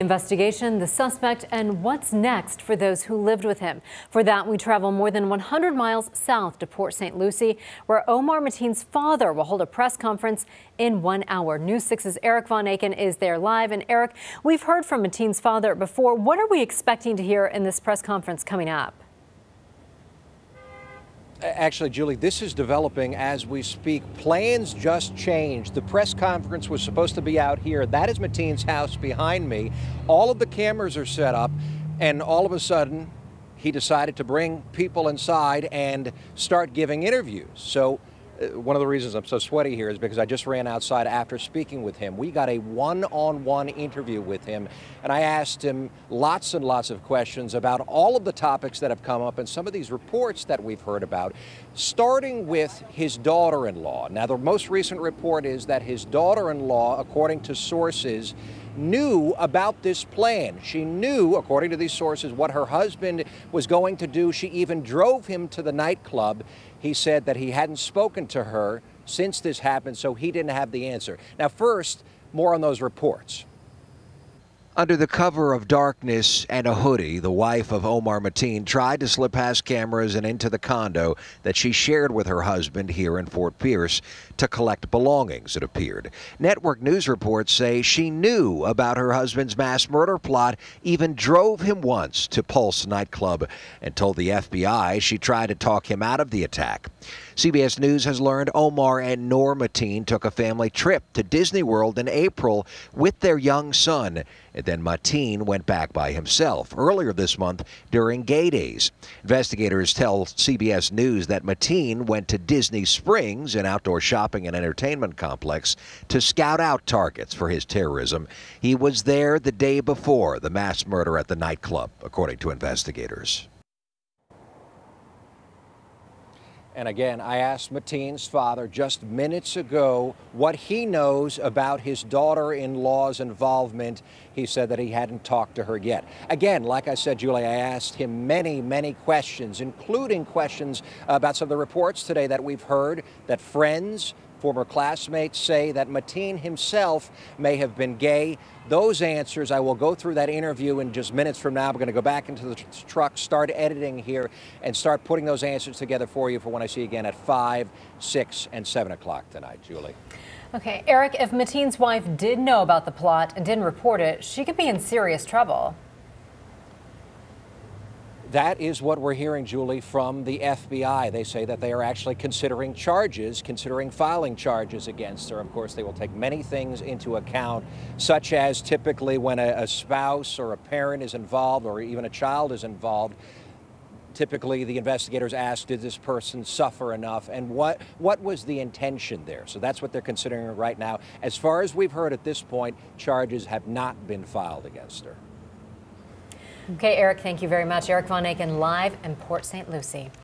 Investigation, the suspect, and what's next for those who lived with him. For that, we travel more than 100 miles south to Port St. Lucie, where Omar Mateen's father will hold a press conference in 1 hour. News 6's Eric Von Aken is there live. And Eric, we've heard from Mateen's father before. What are we expecting to hear in this press conference coming up? Actually, Julie, this is developing as we speak. Plans just changed. The press conference was supposed to be out here. That is Mateen's house behind me. All of the cameras are set up, and all of a sudden, he decided to bring people inside and start giving interviews. So one of the reasons I'm so sweaty here is because I just ran outside after speaking with him. We got a one-on-one interview with him, and I asked him lots and lots of questions about all of the topics that have come up and some of these reports that we've heard about, starting with his daughter-in-law. Now, the most recent report is that his daughter-in-law, according to sources, knew about this plan. She knew, according to these sources, what her husband was going to do. She even drove him to the nightclub. He said that he hadn't spoken to her since this happened, so he didn't have the answer. Now, first, more on those reports. Under the cover of darkness and a hoodie, the wife of Omar Mateen tried to slip past cameras and into the condo that she shared with her husband here in Fort Pierce to collect belongings, it appeared. Network news reports say she knew about her husband's mass murder plot, even drove him once to Pulse nightclub, and told the FBI she tried to talk him out of the attack. CBS News has learned Omar and Noor Mateen took a family trip to Disney World in April with their young son, and then Mateen went back by himself earlier this month during Gay Days. Investigators tell CBS News that Mateen went to Disney Springs, an outdoor shopping and entertainment complex, to scout out targets for his terrorism. He was there the day before the mass murder at the nightclub, according to investigators. And again, I asked Mateen's father just minutes ago what he knows about his daughter-in-law's involvement. He said that he hadn't talked to her yet. Again, like I said, Julie, I asked him many questions, including questions about some of the reports today that we've heard that friends, former classmates say that Mateen himself may have been gay. Those answers, I will go through that interview in just minutes from now. We're going to go back into the truck, start editing here, and start putting those answers together for you for when I see you again at 5, 6, and 7 o'clock tonight, Julie. Okay, Eric, if Mateen's wife did know about the plot and didn't report it, she could be in serious trouble. That is what we're hearing, Julie, from the FBI. They say that they are actually considering filing charges against her. Of course, they will take many things into account, such as typically when a spouse or a parent is involved or even a child is involved. Typically, the investigators ask, did this person suffer enough, and what was the intention there? So that's what they're considering right now. As far as we've heard at this point, charges have not been filed against her. Okay, Eric, thank you very much. Eric Von Aken live in Port St. Lucie.